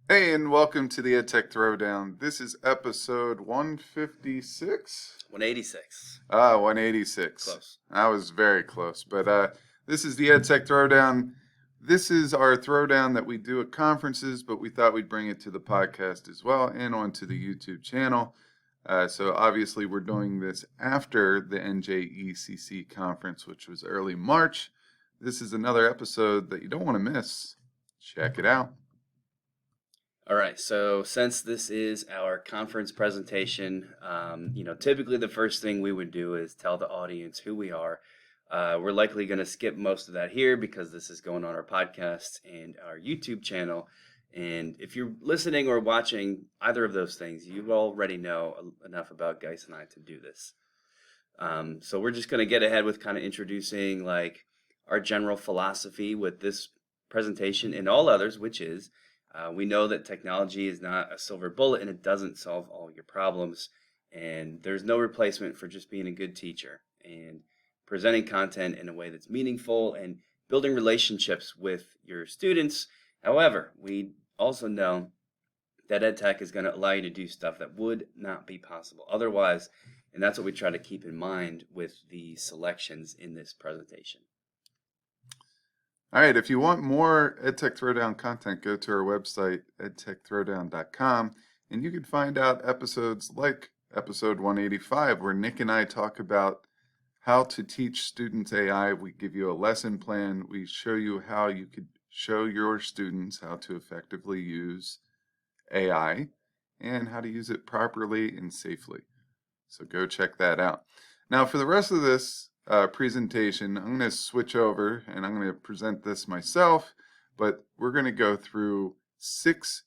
Hey, and welcome to the Edtech Throwdown. This is episode 156? 186. 186. Close. I was very close, but this is the Edtech Throwdown. This is our throwdown that we do at conferences, but we thought we'd bring it to the podcast as well and onto the YouTube channel. So obviously we're doing this after the NJECC conference, which was early March. This is another episode that you don't want to miss. Check it out. All right, so since this is our conference presentation, typically the first thing we would do is tell the audience who we are. We're likely going to skip most of that here because this is going on our podcast and our YouTube channel. And if you're listening or watching either of those things, you already know enough about Guise and I to do this. So we're just going to get ahead with kind of introducing like our general philosophy with this presentation and all others, which is we know that technology is not a silver bullet and it doesn't solve all your problems. And there's no replacement for just being a good teacher and presenting content in a way that's meaningful and building relationships with your students. However, we also know that EdTech is going to allow you to do stuff that would not be possible otherwise. And that's what we try to keep in mind with the selections in this presentation. All right, if you want more Edtech Throwdown content, go to our website, edtechthrowdown.com, and you can find out episodes like episode 185, where Nick and I talk about how to teach students AI. We give you a lesson plan. We show you how you could show your students how to effectively use AI and how to use it properly and safely. So go check that out. Now, for the rest of this presentation, I'm going to switch over and I'm going to present this myself, but we're going to go through 6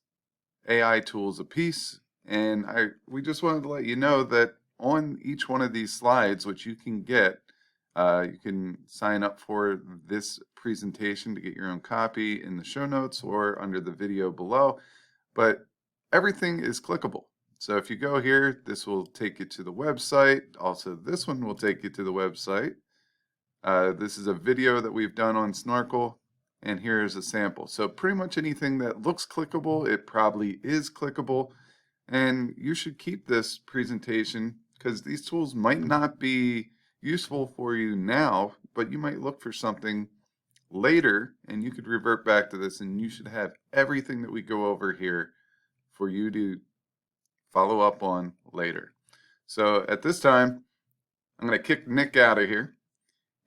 AI tools a piece. And we just wanted to let you know that on each one of these slides, which you can get, you can sign up for this presentation to get your own copy in the show notes or under the video below. But everything is clickable. So if you go here, this will take you to the website. Also, this one will take you to the website. This is a video that we've done on Snorkl, and here is a sample. So pretty much anything that looks clickable, it probably is clickable. And you should keep this presentation because these tools might not be useful for you now, but you might look for something later, and you could revert back to this, and you should have everything that we go over here for you to follow up on later. So at this time, I'm going to kick Nick out of here,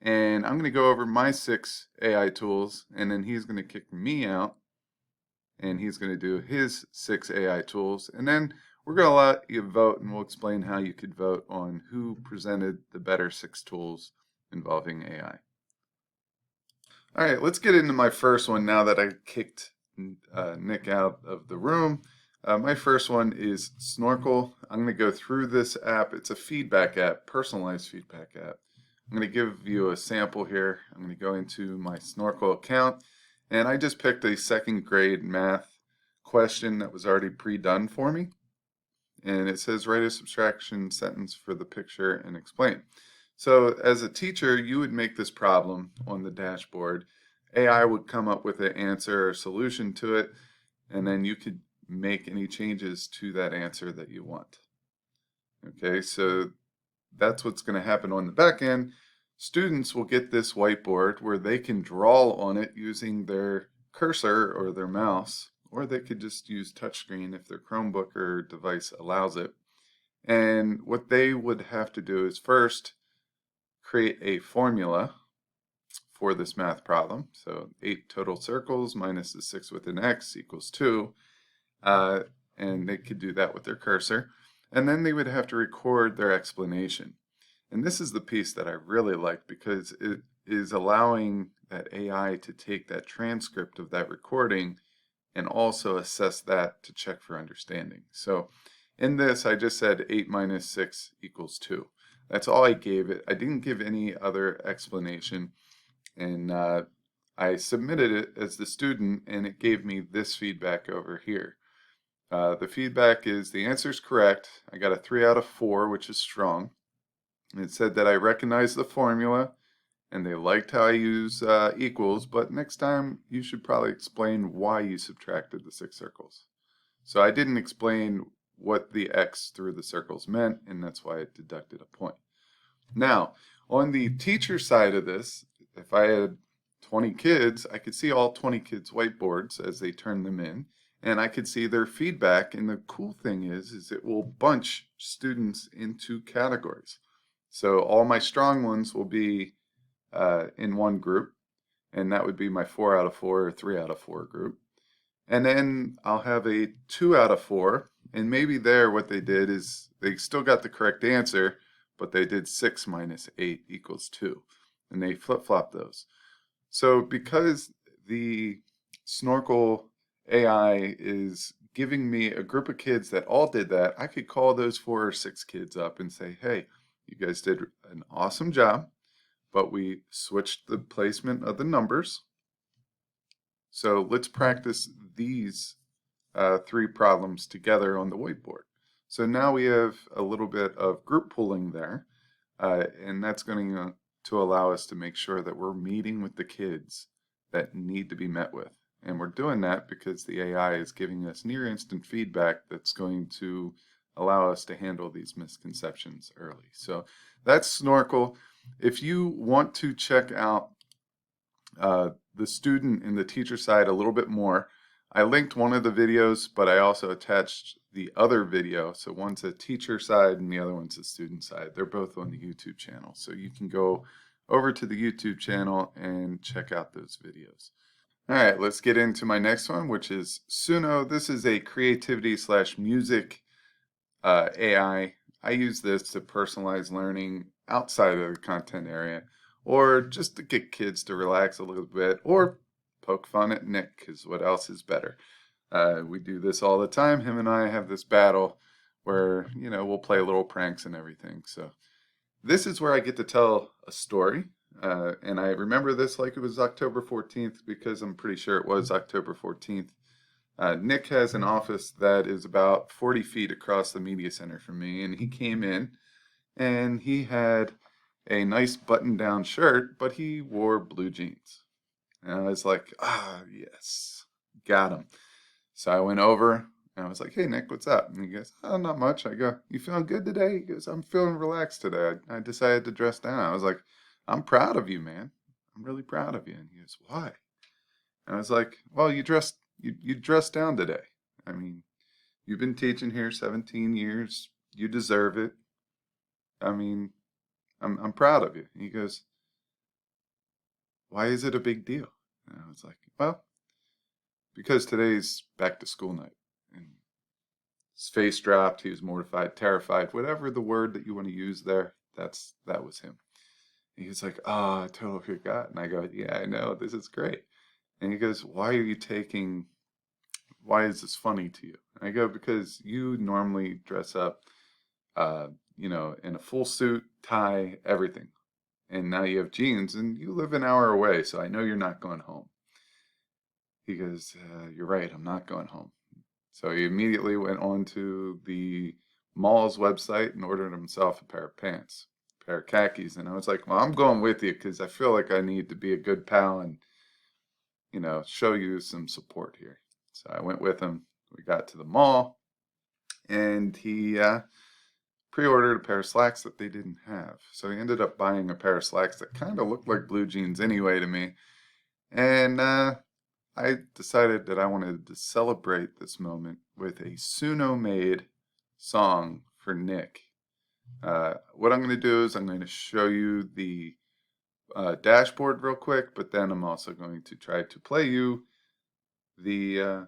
and I'm going to go over my 6 AI tools, and then he's going to kick me out, and he's going to do his 6 AI tools, and then we're going to let you vote, and we'll explain how you could vote on who presented the better 6 tools involving AI. All right, let's get into my first one now that I kicked Nick out of the room. My first one is Snorkl. I'm going to go through this app. It's a feedback app, personalized feedback app. I'm going to give you a sample here. I'm going to go into my Snorkl account, and I just picked a 2nd grade math question that was already pre-done for me. And it says, write a subtraction sentence for the picture and explain. So as a teacher, you would make this problem on the dashboard. AI would come up with an answer or solution to it, and then you could make any changes to that answer that you want. Okay, so that's what's going to happen on the back end. Students will get this whiteboard where they can draw on it using their cursor or their mouse, or they could just use touchscreen if their Chromebook or device allows it. And what they would have to do is first create a formula for this math problem. So 8 total circles minus the 6 with an x equals 2. And they could do that with their cursor. And then they would have to record their explanation. And this is the piece that I really like because it is allowing that AI to take that transcript of that recording and also assess that to check for understanding. So in this, I just said 8 minus 6 equals 2. That's all I gave it. I didn't give any other explanation. And I submitted it as the student, and it gave me this feedback over here. The feedback is the answer is correct. I got a 3 out of 4, which is strong. It said that I recognized the formula, and they liked how I use equals, but next time you should probably explain why you subtracted the 6 circles. So I didn't explain what the X through the circles meant, and that's why it deducted a point. Now, on the teacher side of this, if I had 20 kids, I could see all 20 kids' whiteboards as they turn them in, and I could see their feedback. And the cool thing is it will bunch students into categories. So all my strong ones will be in one group, and that would be my 4 out of 4 or 3 out of 4 group. And then I'll have a 2 out of 4, and maybe there what they did is they still got the correct answer, but they did 6 minus 8 equals 2, and they flip-flop those. So because the Snorkl AI is giving me a group of kids that all did that, I could call those 4 or 6 kids up and say, hey, you guys did an awesome job, but we switched the placement of the numbers. So let's practice these 3 problems together on the whiteboard. So now we have a little bit of group pooling there, and that's going to allow us to make sure that we're meeting with the kids that need to be met with. And we're doing that because the AI is giving us near instant feedback that's going to allow us to handle these misconceptions early. So that's Snorkl. If you want to check out the student and the teacher side a little bit more, I linked one of the videos, but I also attached the other video. So one's a teacher side and the other one's a student side. They're both on the YouTube channel. So you can go over to the YouTube channel and check out those videos. All right, let's get into my next one, which is Suno. This is a creativity/music AI. I use this to personalize learning outside of the content area, or just to get kids to relax a little bit, or poke fun at Nick, because what else is better? We do this all the time. Him and I have this battle where, we'll play little pranks and everything. So this is where I get to tell a story. And I remember this like it was October 14th because I'm pretty sure it was October 14th. Nick has an office that is about 40 feet across the media center from me, and he came in and he had a nice button-down shirt, but he wore blue jeans. And I was like, yes, got him. So I went over and I was like, hey, Nick, what's up? And he goes, oh, not much. I go, you feeling good today? He goes, I'm feeling relaxed today. I decided to dress down. I was like, I'm proud of you, man. I'm really proud of you. And he goes, why? And I was like, well, you dressed down today. I mean, you've been teaching here 17 years. You deserve it. I mean, I'm proud of you. And he goes, why is it a big deal? And I was like, well, because today's back to school night. And his face dropped. He was mortified, terrified, whatever the word that you want to use there. That was him. And he's like, oh, I totally forgot. And I go, yeah, I know. This is great. And he goes, why is this funny to you? And I go, because you normally dress up, in a full suit, tie, everything. And now you have jeans and you live an hour away. So I know you're not going home. He goes, you're right. I'm not going home. So he immediately went on to the mall's website and ordered himself a pair of pants, a pair of khakis. And I was like, well, I'm going with you because I feel like I need to be a good pal and, show you some support here. So I went with him. We got to the mall and he pre-ordered a pair of slacks that they didn't have. So he ended up buying a pair of slacks that kind of looked like blue jeans anyway to me. And I decided that I wanted to celebrate this moment with a Suno-made song for Nick. What I'm going to do is I'm going to show you the dashboard real quick, but then I'm also going to try to play you the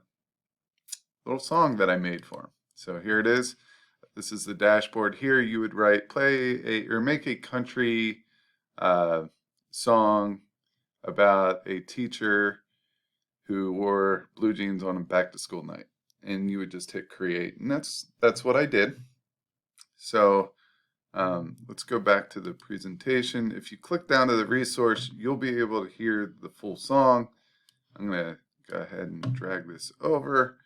little song that I made for him. So here it is. This is the dashboard. Here you would write, make a country song about a teacher who wore blue jeans on a back to school night, and you would just hit create, and that's what I did. So let's go back to the presentation. If you click down to the resource, you'll be able to hear the full song. I'm gonna go ahead and drag this over,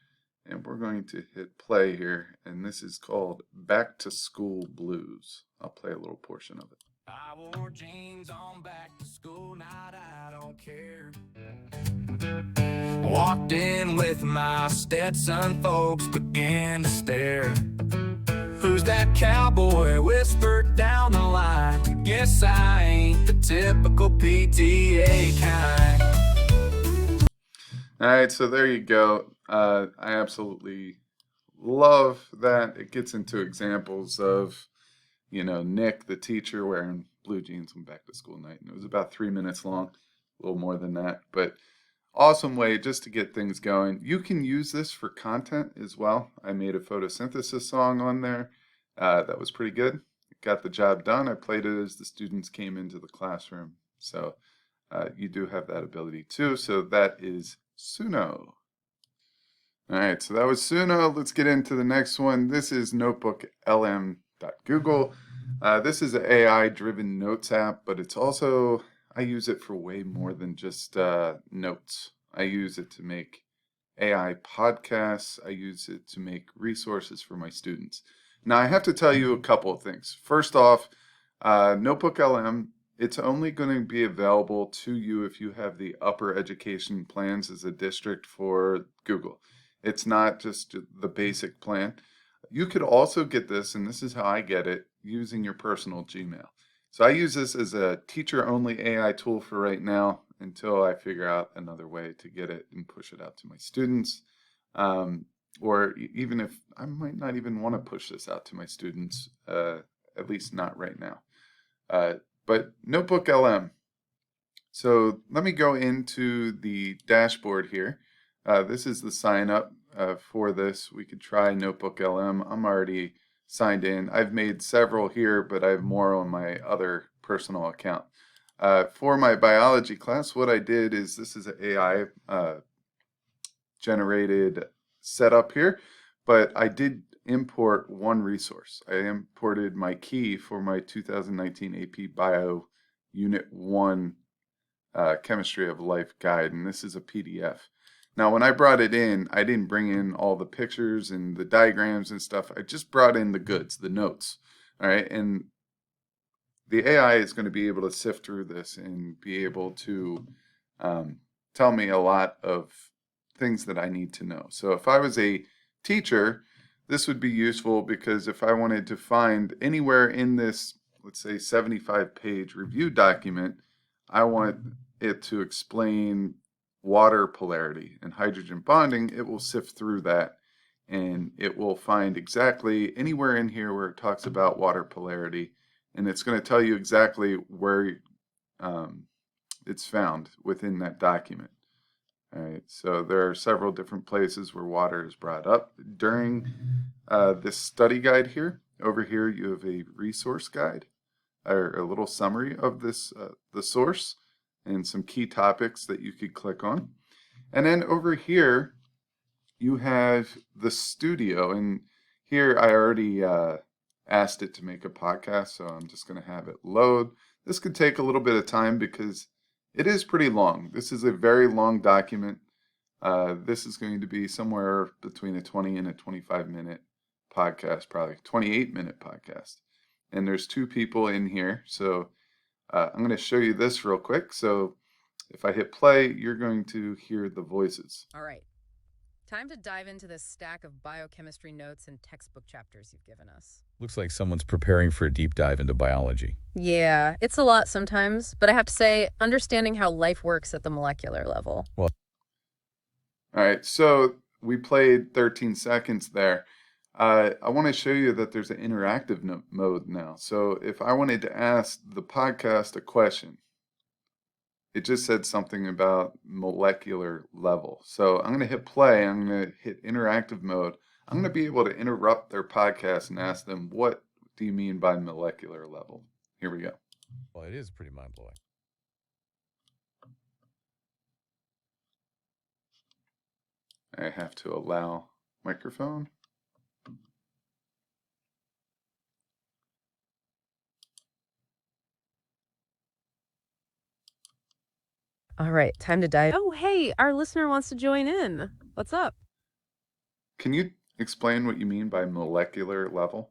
and we're going to hit play here, and this is called Back to School Blues. I'll play a little portion of it. I wore jeans on back to school night, I don't care. Walked in with my Stetson, folks began to stare. Who's that cowboy? Whispered down the line. Guess I ain't the typical PTA kind. All right, so there you go. I absolutely love that. It gets into examples of, Nick, the teacher, wearing blue jeans on back to school night. And it was about 3 minutes long, a little more than that. But awesome way just to get things going. You can use this for content as well. I made a photosynthesis song on there. That was pretty good. It got the job done. I played it as the students came into the classroom. So you do have that ability too. So that is Suno. All right, so that was Suno. Let's get into the next one. This is NotebookLM.Google. This is an AI-driven notes app, but it's also, I use it for way more than just notes. I use it to make AI podcasts. I use it to make resources for my students. Now, I have to tell you a couple of things. First off, NotebookLM, it's only going to be available to you if you have the upper education plans as a district for Google. It's not just the basic plan. You could also get this, and this is how I get it, using your personal Gmail. So I use this as a teacher-only AI tool for right now until I figure out another way to get it and push it out to my students. Or even if I might not even want to push this out to my students, at least not right now. But NotebookLM. So let me go into the dashboard here. This is the sign up for this. We could try NotebookLM. I'm already signed in. I've made several here, but I have more on my other personal account. For my biology class, what I did is, this is an AI generated setup here, but I did import one resource. I imported my key for my 2019 AP Bio Unit 1 Chemistry of Life guide, and this is a PDF. Now, when I brought it in, I didn't bring in all the pictures and the diagrams and stuff. I just brought in the goods, the notes. All right, and the AI is going to be able to sift through this and be able to tell me a lot of things that I need to know. So if I was a teacher, this would be useful, because if I wanted to find anywhere in this, let's say 75-page review document, I want it to explain water polarity and hydrogen bonding, it will sift through that and it will find exactly anywhere in here where it talks about water polarity, and it's going to tell you exactly where it's found within that document. All right, so there are several different places where water is brought up during this study guide here. Over here you have a resource guide, or a little summary of this, the source, and some key topics that you could click on. And then over here you have the studio, and here I already asked it to make a podcast, so I'm just going to have it load. This could take a little bit of time because it is pretty long. This is a very long document. This is going to be somewhere between a 20 and a 25-minute podcast, probably 28-minute podcast. And there's two people in here, so I'm going to show you this real quick. So if I hit play, you're going to hear the voices. All right. Time to dive into this stack of biochemistry notes and textbook chapters you've given us. Looks like someone's preparing for a deep dive into biology. Yeah, it's a lot sometimes, but I have to say, understanding how life works at the molecular level. Well, all right, so we played 13 seconds there. I want to show you that there's an interactive mode now. So if I wanted to ask the podcast a question, it just said something about molecular level. So I'm going to hit play. I'm going to hit interactive mode. I'm going to be able to interrupt their podcast and ask them, what do you mean by molecular level? Here we go. Well, it is pretty mind-blowing. I have to allow microphone. All right, time to dive. Oh, hey, our listener wants to join in. What's up? Can you explain what you mean by molecular level?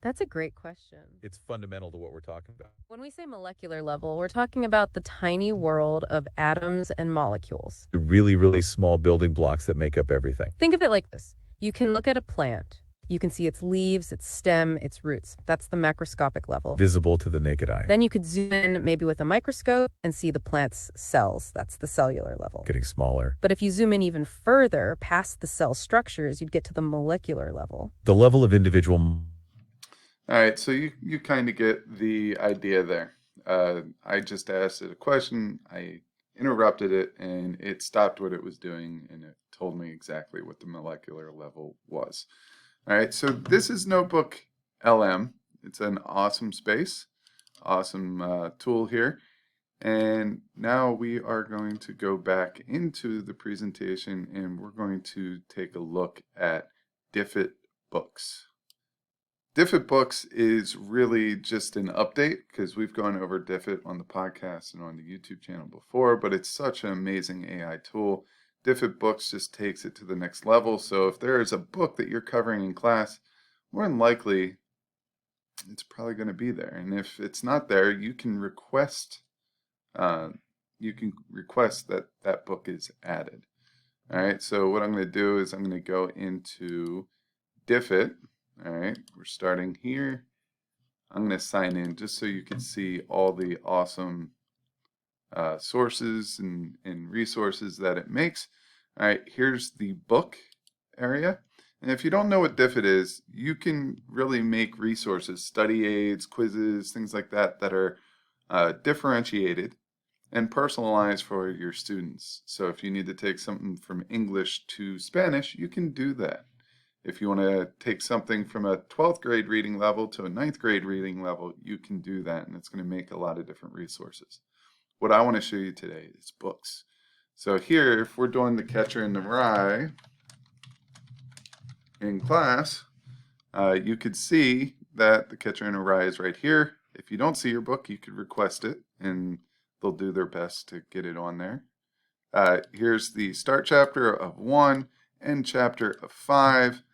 That's a great question. It's fundamental to what we're talking about. When we say molecular level, we're talking about the tiny world of atoms and molecules. The really, really small building blocks that make up everything. Think of it like this. You can look at a plant. You can see its leaves, its stem, its roots. That's the macroscopic level. Visible to the naked eye. Then you could zoom in maybe with a microscope and see the plant's cells. That's the cellular level. Getting smaller. But if you zoom in even further past the cell structures, you'd get to the molecular level. The level of individual. All right, so you kind of get the idea there. I just asked it a question, I interrupted it, and it stopped what it was doing, and it told me exactly what the molecular level was. All right, so this is Notebook LM. It's an awesome space, awesome tool here. And now we are going to go back into the presentation, and we're going to take a look at Diffit Books. Diffit Books is really just an update because we've gone over Diffit on the podcast and on the YouTube channel before, but it's such an amazing AI tool. Diffit Books just takes it to the next level. So if there is a book that you're covering in class, more than likely it's probably going to be there. And if it's not there, you can request that that book is added. All right, so what I'm going to do is I'm going to go into Diffit. All right, we're starting here. I'm going to sign in just so you can see all the awesome sources and resources that it makes. All right, here's the book area. And if you don't know what Diffit is, you can really make resources, study aids, quizzes, things like that, that are differentiated and personalized for your students. So if you need to take something from English to Spanish, you can do that. If you want to take something from a 12th grade reading level to a 9th grade reading level, you can do that, and it's going to make a lot of different resources. What I want to show you today is books. So here, if we're doing The Catcher in the Rye in class, you could see that The Catcher in the Rye is right here. If you don't see your book, you could request it, and they'll do their best to get it on there. Here's the start chapter of 1, end chapter of 5.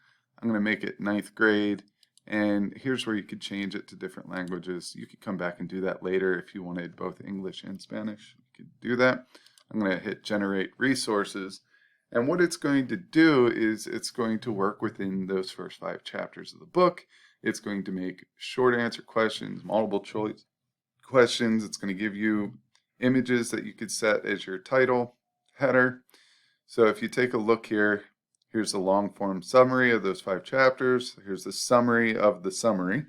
I'm going to make it 9th grade, and here's where you could change it to different languages. You could come back and do that later if you wanted both English and Spanish. You could do that. I'm going to hit Generate Resources, and what it's going to do is it's going to work within those first 5 chapters of the book. It's going to make short answer questions, multiple choice questions. It's going to give you images that you could set as your title, header. So if you take a look here, here's the long form summary of those 5 chapters. Here's the summary of the summary.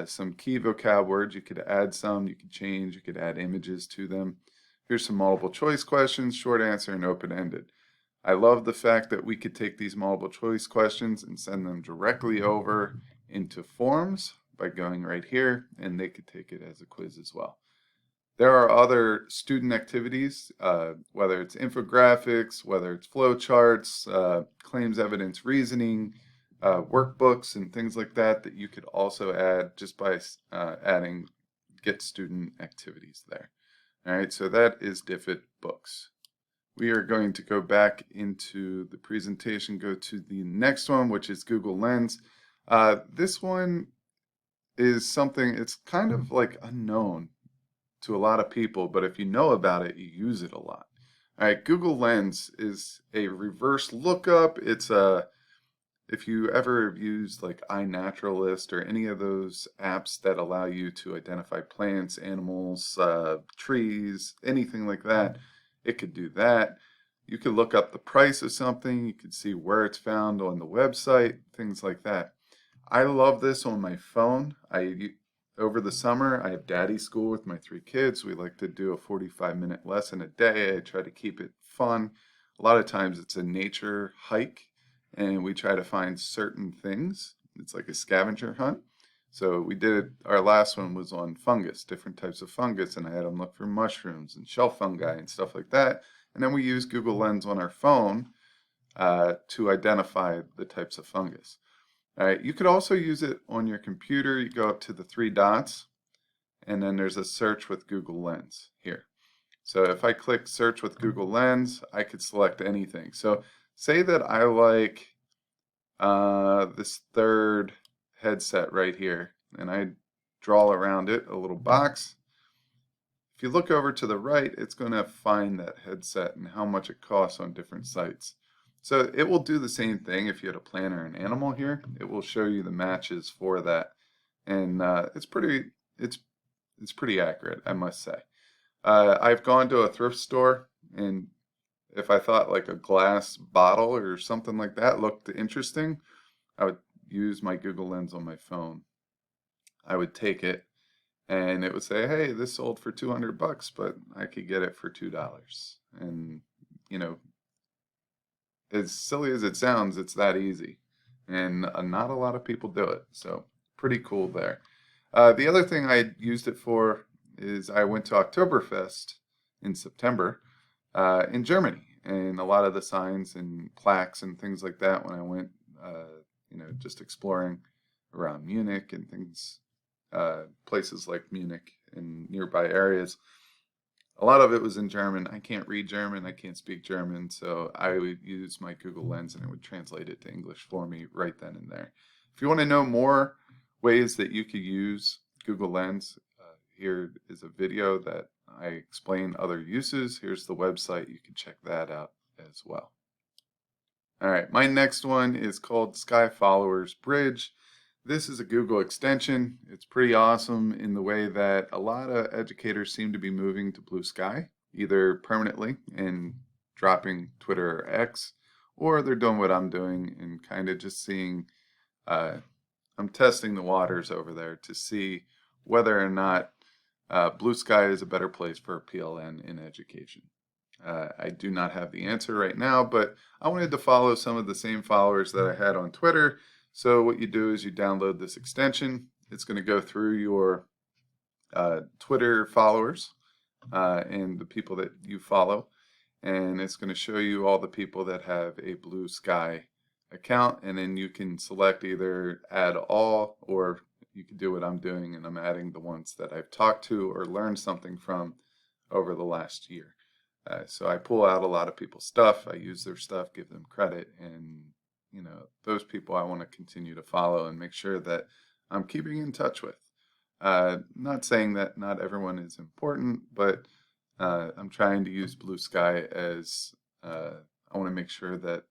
Some key vocab words. You could add some, you could change, you could add images to them. Here's some multiple choice questions, short answer, and open-ended. I love the fact that we could take these multiple choice questions and send them directly over into forms by going right here, and they could take it as a quiz as well. There are other student activities, whether it's infographics, whether it's flowcharts, claims evidence reasoning, workbooks, and things like that that you could also add just by adding get student activities there. All right, so that is Diffit Books. We are going to go back into the presentation, go to the next one, which is Google Lens. This one is something, it's kind of like unknown to a lot of people, but if you know about it, you use it a lot. All right, Google Lens is a reverse lookup. It's if you ever used like iNaturalist or any of those apps that allow you to identify plants, animals, trees, anything like that, it could do that. You could look up the price of something. You could see where it's found on the website, things like that. I love this on my phone. Over the summer, I have daddy school with my 3 kids. We like to do a 45-minute lesson a day. I try to keep it fun. A lot of times it's a nature hike, and we try to find certain things. It's like a scavenger hunt. So we did, our last one was on fungus, different types of fungus, and I had them look for mushrooms and shelf fungi and stuff like that. And then we use Google Lens on our phone to identify the types of fungus. All right, you could also use it on your computer. You go up to the 3 dots, and then there's a search with Google Lens here. So if I click search with Google Lens, I could select anything. So say that I like this 3rd headset right here, and I draw around it a little box. If you look over to the right, it's going to find that headset and how much it costs on different sites. So it will do the same thing if you had a plant or an animal here. It will show you the matches for that, and it's pretty accurate, I must say. I've gone to a thrift store, and if I thought like a glass bottle or something like that looked interesting, I would use my Google Lens on my phone. I would take it, and it would say, hey, this sold for $200, but I could get it for $2. And, as silly as it sounds, it's that easy. And not a lot of people do it. So pretty cool there. The other thing I used it for is I went to Oktoberfest in September in Germany. And a lot of the signs and plaques and things like that when I went, just exploring around Munich and things, places like Munich and nearby areas. A lot of it was in German. I can't read German. I can't speak German. So I would use my Google Lens and it would translate it to English for me right then and there. If you want to know more ways that you could use Google Lens, here is a video that I explain other uses. Here's the website. You can check that out as well. All right, my next one is called Sky Followers Bridge. This is a Google extension. It's pretty awesome in the way that a lot of educators seem to be moving to Blue Sky, either permanently and dropping Twitter or X, or they're doing what I'm doing and kind of just seeing, I'm testing the waters over there to see whether or not Blue Sky is a better place for a PLN in education. I do not have the answer right now, but I wanted to follow some of the same followers that I had on Twitter. So what you do is you download this extension. It's going to go through your Twitter followers and the people that you follow. And it's going to show you all the people that have a Blue Sky account. And then you can select either add all, or you can do what I'm doing, and I'm adding the ones that I've talked to or learned something from over the last year. So I pull out a lot of people's stuff. I use their stuff, give them credit, and those people I want to continue to follow and make sure that I'm keeping in touch with. Not saying that not everyone is important, but I'm trying to use Blue Sky as I want to make sure that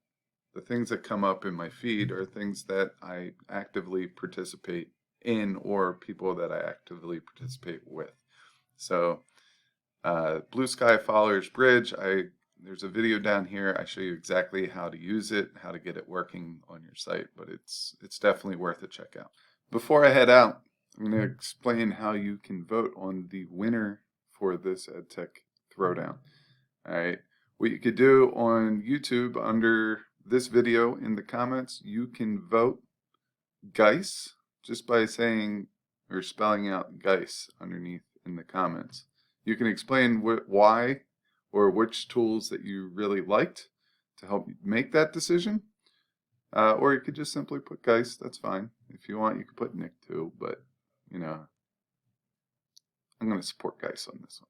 the things that come up in my feed are things that I actively participate in or people that I actively participate with. So Blue Sky Followers Bridge, there's a video down here. I show you exactly how to use it, how to get it working on your site, but it's definitely worth a check out. Before I head out, I'm going to explain how you can vote on the winner for this Edtech Throwdown. All right, what you could do on YouTube under this video in the comments, you can vote Guise just by saying or spelling out Guise underneath in the comments. You can explain why or which tools that you really liked to help you make that decision. Or you could just simply put Guise, that's fine. If you want, you could put Nick too, but I'm going to support Guise on this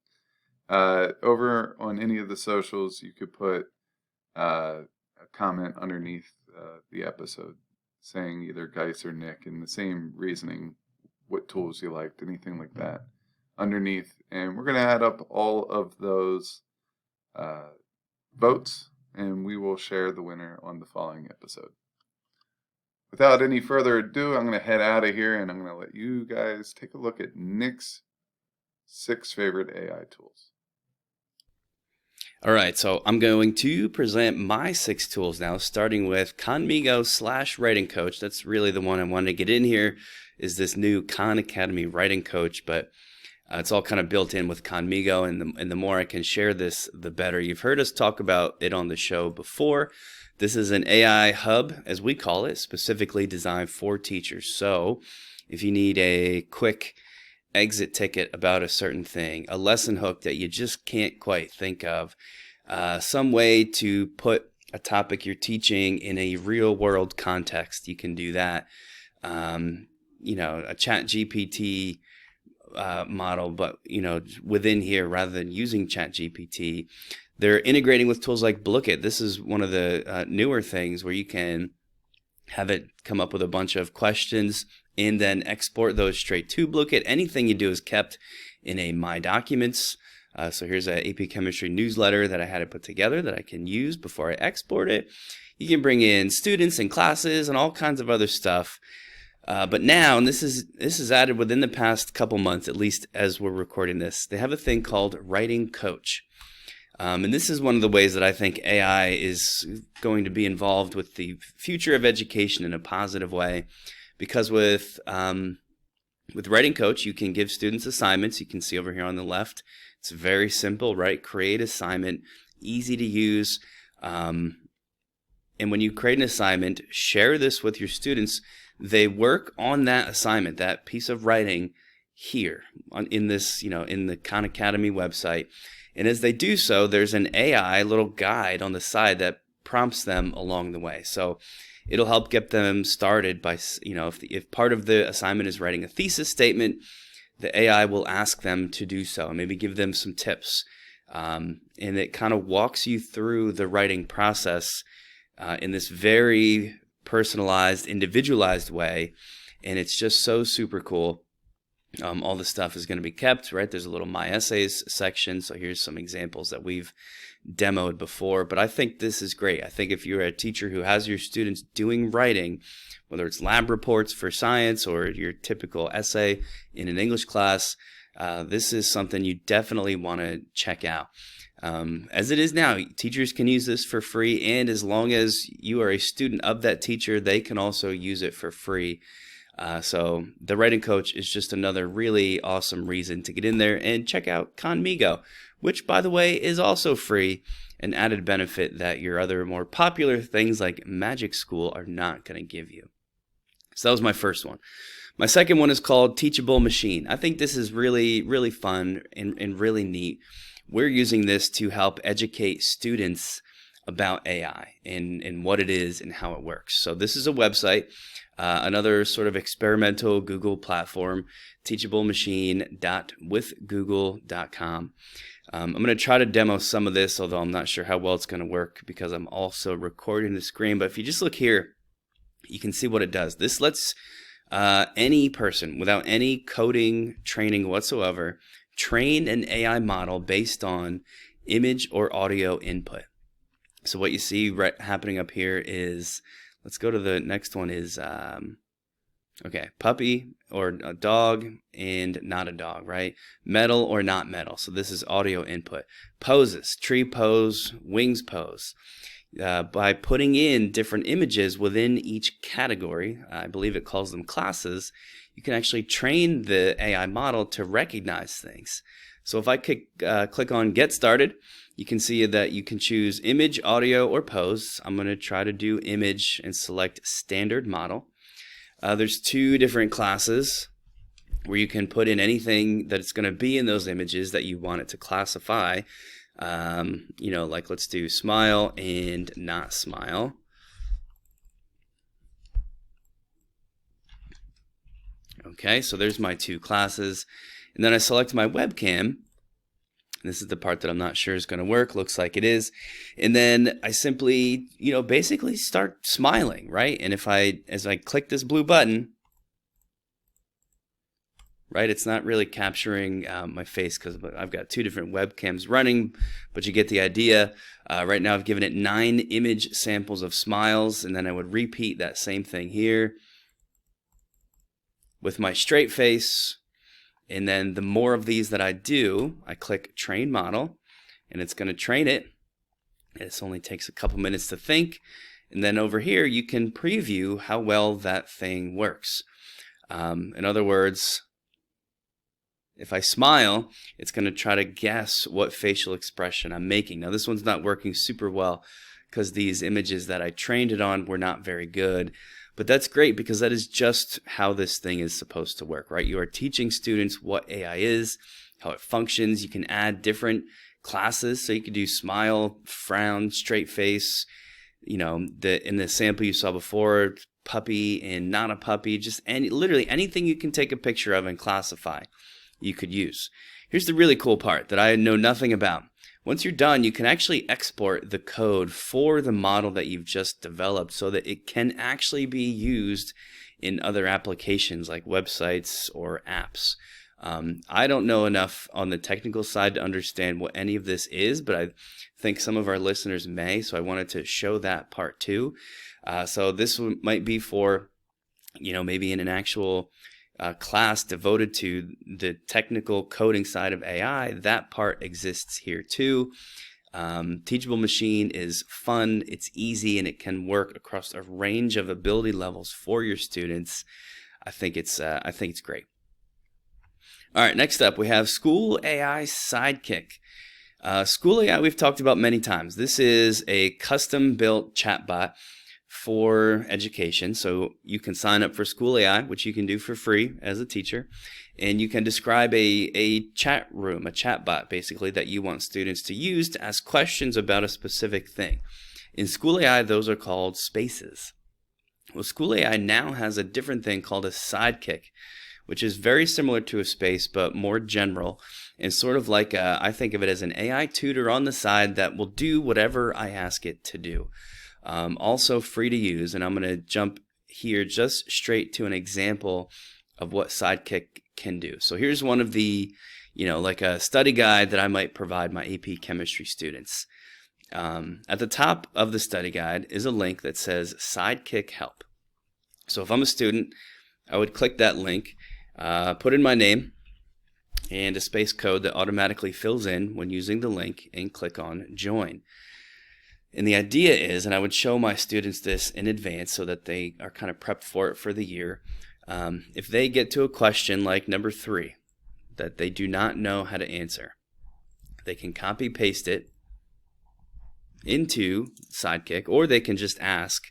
one. Over on any of the socials, you could put a comment underneath the episode saying either Guise or Nick and the same reasoning, what tools you liked, anything like that underneath. And we're going to add up all of those votes, and we will share the winner on the following episode. Without any further ado, I'm going to head out of here, and I'm going to let you guys take a look at Nick's 6 favorite AI tools. All right, so I'm going to present my 6 tools now, starting with Khanmigo / Writing Coach. That's really the one I wanted to get in here, is this new Khan Academy Writing Coach, but it's all kind of built in with Khanmigo, and the more I can share this, the better. You've heard us talk about it on the show before. This is an AI hub, as we call it, specifically designed for teachers. So if you need a quick exit ticket about a certain thing, a lesson hook that you just can't quite think of, some way to put a topic you're teaching in a real world context, you can do that. A chat GPT model, but within here, rather than using chat GPT, they're integrating with tools like Blookit. This is one of the newer things where you can have it come up with a bunch of questions and then export those straight to Blue-Kit. Anything you do is kept in a My Documents. So here's a AP Chemistry newsletter that I had to put together that I can use before I export it. You can bring in students and classes and all kinds of other stuff. But now, and this is added within the past couple months, at least as we're recording this, they have a thing called Writing Coach. And this is one of the ways that I think AI is going to be involved with the future of education in a positive way. Because with Writing Coach, you can give students assignments. You can see over here on the left. It's very simple, right? Create assignment, easy to use. And when you create an assignment, share this with your students. They work on that assignment, that piece of writing here in this, in the Khan Academy website. And as they do so, there's an AI little guide on the side that prompts them along the way. So it'll help get them started by, if part of the assignment is writing a thesis statement, the AI will ask them to do so and maybe give them some tips. And it kind of walks you through the writing process in this very personalized, individualized way. And it's just so super cool. All the stuff is going to be kept, right? There's a little My Essays section. So here's some examples that we've demoed before. But I think this is great. I think if you're a teacher who has your students doing writing, whether it's lab reports for science or your typical essay in an English class, this is something you definitely want to check out. As it is now, teachers can use this for free, and as long as you are a student of that teacher, they can also use it for free. So the Writing Coach is just another really awesome reason to get in there and check out Khanmigo, which, by the way, is also free, an added benefit that your other more popular things like Magic School are not going to give you. So that was my first one. My second one is called Teachable Machine. I think this is really, really fun and really neat. We're using this to help educate students about AI and what it is and how it works. So this is a website, another sort of experimental Google platform, teachablemachine.withgoogle.com. I'm going to try to demo some of this, although I'm not sure how well it's going to work because I'm also recording the screen. But if you just look here, you can see what it does. This lets any person without any coding training whatsoever train an AI model based on image or audio input. So what you see happening up here is, let's go to the next one is, puppy or a dog and not a dog, right? Metal or not metal. So this is audio input. Poses, tree pose, wings pose. By putting in different images within each category, I believe it calls them classes, you can actually train the AI model to recognize things. So if I click on Get Started, you can see that you can choose image, audio, or pose. I'm going to try to do image and select Standard Model. There's two different classes where you can put in anything that's going to be in those images that you want it to classify. Like let's do smile and not smile. Okay, so there's my two classes. And then I select my webcam. This is the part that I'm not sure is going to work. Looks like it is. And then I simply, basically start smiling, right? And as I click this blue button, right, it's not really capturing my face because I've got two different webcams running, but you get the idea. Right now I've given it 9 image samples of smiles, and then I would repeat that same thing here with my straight face. And then the more of these that I do, I click Train Model, and it's going to train it. This only takes a couple minutes to think. And then over here, you can preview how well that thing works. In other words, if I smile, it's going to try to guess what facial expression I'm making. Now, this one's not working super well because these images that I trained it on were not very good. But that's great because that is just how this thing is supposed to work, right? You are teaching students what AI is, how it functions. You can add different classes. So you can do smile, frown, straight face. In the sample you saw before, puppy and not a puppy, just literally anything you can take a picture of and classify, you could use. Here's the really cool part that I know nothing about. Once you're done, you can actually export the code for the model that you've just developed so that it can actually be used in other applications like websites or apps. I don't know enough on the technical side to understand what any of this is, but I think some of our listeners may, so I wanted to show that part too. So this might be for, maybe in an actual class devoted to the technical coding side of AI. That part exists here too. Teachable Machine is fun, it's easy, and it can work across a range of ability levels for your students. I think it's great. All right, next up we have SchoolAI Sidekick. SchoolAI we've talked about many times. This is a custom-built chatbot for education. So you can sign up for SchoolAI, which you can do for free as a teacher, and you can describe a chat room, a chatbot basically, that you want students to use to ask questions about a specific thing. In SchoolAI, those are called spaces. Well, SchoolAI now has a different thing called a Sidekick, which is very similar to a space but more general, and sort of like I think of it as an AI tutor on the side that will do whatever I ask it to do. Also free to use, and I'm going to jump here just straight to an example of what Sidekick can do. So here's one of the, like a study guide that I might provide my AP chemistry students. At the top of the study guide is a link that says Sidekick Help. So if I'm a student, I would click that link, put in my name and a space code that automatically fills in when using the link, and click on Join. And the idea is, and I would show my students this in advance so that they are kind of prepped for it for the year, if they get to a question like number 3 that they do not know how to answer, they can copy paste it into Sidekick, or they can just ask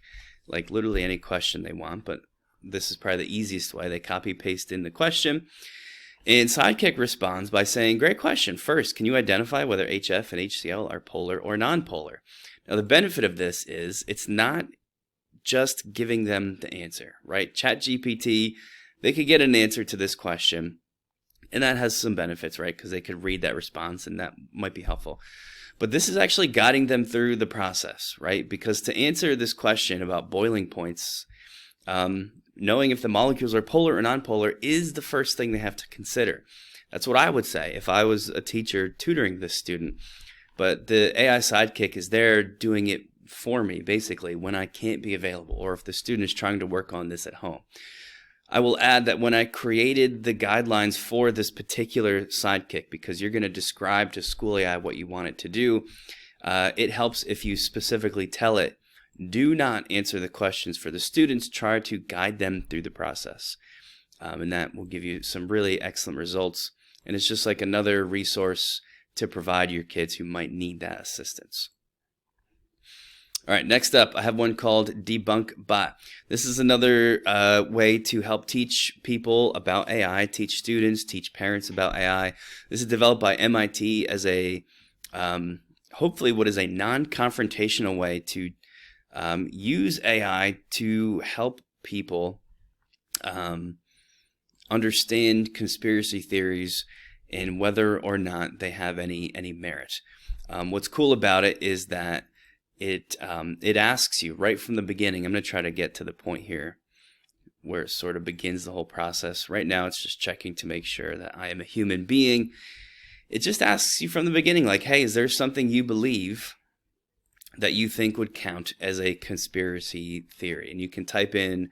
like literally any question they want, but this is probably the easiest way. They copy paste in the question, and Sidekick responds by saying, "Great question. First, can you identify whether HF and HCl are polar or nonpolar?" Now, the benefit of this is it's not just giving them the answer, right? ChatGPT, they could get an answer to this question, and that has some benefits, right? Because they could read that response, and that might be helpful. But this is actually guiding them through the process, right? Because to answer this question about boiling points, knowing if the molecules are polar or nonpolar is the first thing they have to consider. That's what I would say if I was a teacher tutoring this student. But the AI Sidekick is there doing it for me, basically, when I can't be available, or if the student is trying to work on this at home. I will add that when I created the guidelines for this particular Sidekick, because you're going to describe to SchoolAI what you want it to do, it helps if you specifically tell it, do not answer the questions for the students, try to guide them through the process. And that will give you some really excellent results. And it's just like another resource to provide your kids who might need that assistance. All right, next up, I have one called Debunkbot. This is another way to help teach people about AI, teach students, teach parents about AI. This is developed by MIT as a, hopefully what is a non-confrontational way to use AI to help people understand conspiracy theories and whether or not they have any merit. What's cool about it is that it asks you right from the beginning. I'm going to try to get to the point here where it sort of begins the whole process. Right now it's just checking to make sure that I am a human being. It just asks you from the beginning, like, hey, is there something you believe that you think would count as a conspiracy theory? And you can type in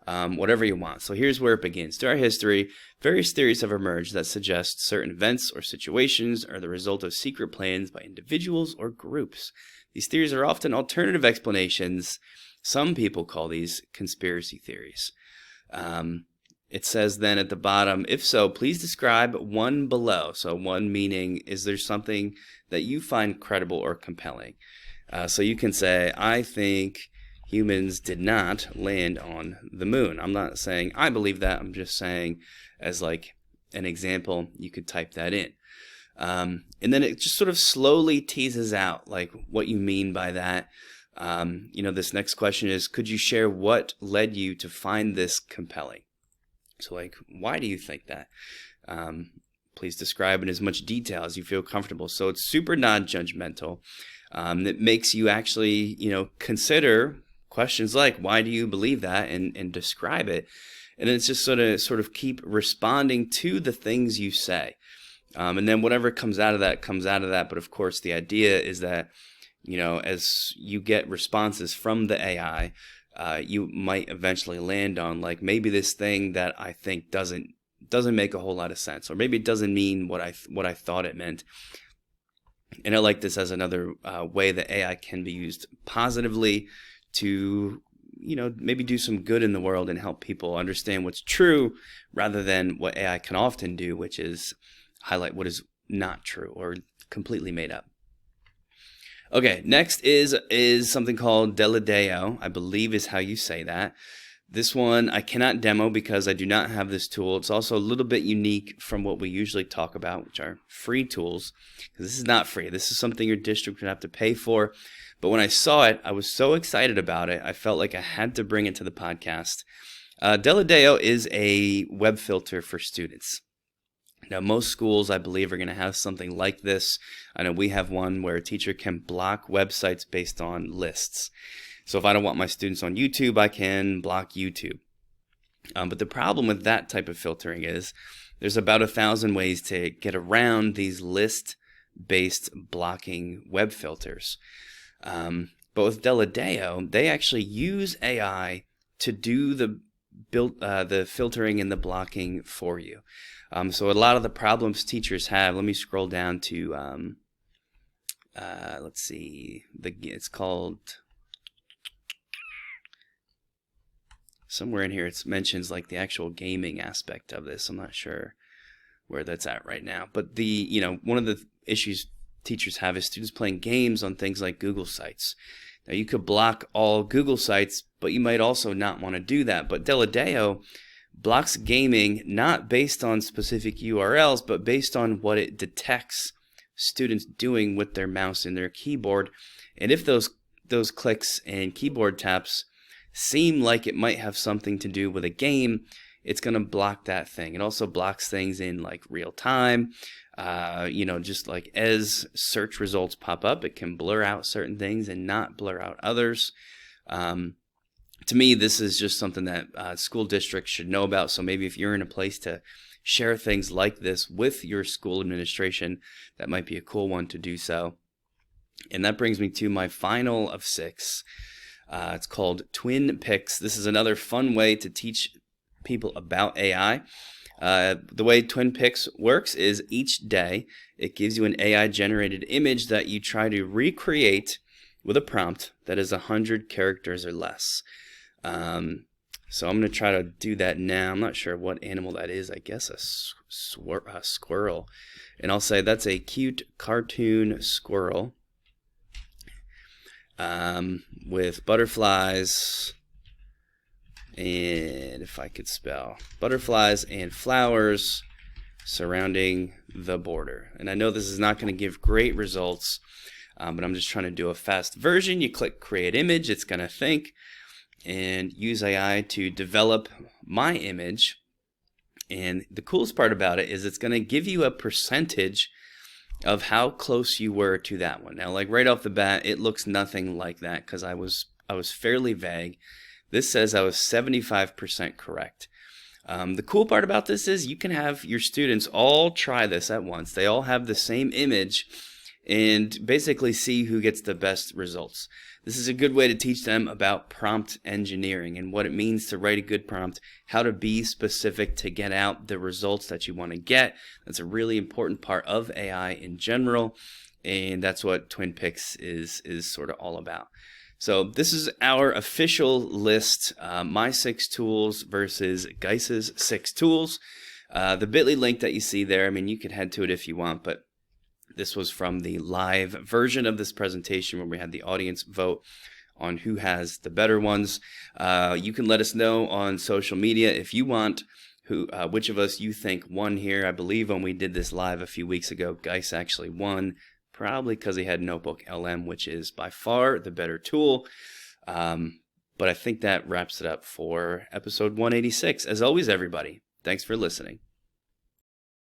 whatever you want. So here's where it begins. Throughout history, various theories have emerged that suggest certain events or situations are the result of secret plans by individuals or groups. These theories are often alternative explanations. Some people call these conspiracy theories. It says then at the bottom, if so, please describe one below. So one meaning, is there something that you find credible or compelling? So you can say, I think humans did not land on the moon. I'm not saying I believe that. I'm just saying as like an example, you could type that in. And then it just sort of slowly teases out like what you mean by that. This next question is, could you share what led you to find this compelling? So like, why do you think that? Please describe in as much detail as you feel comfortable. So it's super non-judgmental. It makes you actually, consider questions like, why do you believe that? And describe it. And then it's just sort of keep responding to the things you say. And then whatever comes out of that comes out of that. But of course, the idea is that, as you get responses from the AI, you might eventually land on, like, maybe this thing that I think doesn't make a whole lot of sense, or maybe it doesn't mean what I thought it meant. And I like this as another way that AI can be used positively to, maybe do some good in the world and help people understand what's true, rather than what AI can often do, which is highlight what is not true or completely made up. Okay, next is something called Deledao, I believe is how you say that. This one I cannot demo because I do not have this tool. It's also a little bit unique from what we usually talk about, which are free tools. This is not free. This is something your district would have to pay for. But when I saw it, I was so excited about it, I felt like I had to bring it to the podcast. Deledao is a web filter for students. Now, most schools, I believe, are going to have something like this. I know we have one where a teacher can block websites based on lists. So if I don't want my students on YouTube, I can block YouTube. But the problem with that type of filtering is there's about 1,000 ways to get around these list-based blocking web filters. But with Deledao, they actually use AI to do the filtering and the blocking for you. So a lot of the problems teachers have, let me scroll down to, let's see, it's called, somewhere in here it mentions like the actual gaming aspect of this. I'm not sure where that's at right now. But one of the issues teachers have is students playing games on things like Google sites. Now, you could block all Google sites, but you might also not want to do that. But Deledao blocks gaming not based on specific URLs, but based on what it detects students doing with their mouse and their keyboard. And if those clicks and keyboard taps seem like it might have something to do with a game, it's going to block that thing. It also blocks things in like real time. Just like as search results pop up, it can blur out certain things and not blur out others. To me, this is just something that school districts should know about. So maybe if you're in a place to share things like this with your school administration, that might be a cool one to do so. And that brings me to my final of 6. It's called Twin Pics. This is another fun way to teach people about AI. The way Twin Pics works is each day it gives you an AI generated image that you try to recreate with a prompt that is 100 characters or less. So I'm going to try to do that now. I'm not sure what animal that is. I guess a squirrel. And I'll say that's a cute cartoon squirrel with butterflies. And if I could spell, butterflies and flowers surrounding the border. And I know this is not going to give great results, but I'm just trying to do a fast version. You click create image, it's going to think and use AI to develop my image. And the coolest part about it is it's going to give you a percentage of how close you were to that one. Now, like right off the bat, it looks nothing like that because I was fairly vague. This says I was 75% correct. The cool part about this is you can have your students all try this at once. They all have the same image and basically see who gets the best results. This is a good way to teach them about prompt engineering and what it means to write a good prompt, how to be specific to get out the results that you want to get. That's a really important part of AI in general, and that's what Twin Pics is sort of all about. So this is our official list, my 6 tools versus Guise's 6 tools. The bit.ly link that you see there, I mean, you can head to it if you want, but this was from the live version of this presentation where we had the audience vote on who has the better ones. You can let us know on social media if you want which of us you think won here. I believe when we did this live a few weeks ago, Guise actually won, probably because he had Notebook LM, which is by far the better tool. But I think that wraps it up for episode 186. As always, everybody, thanks for listening.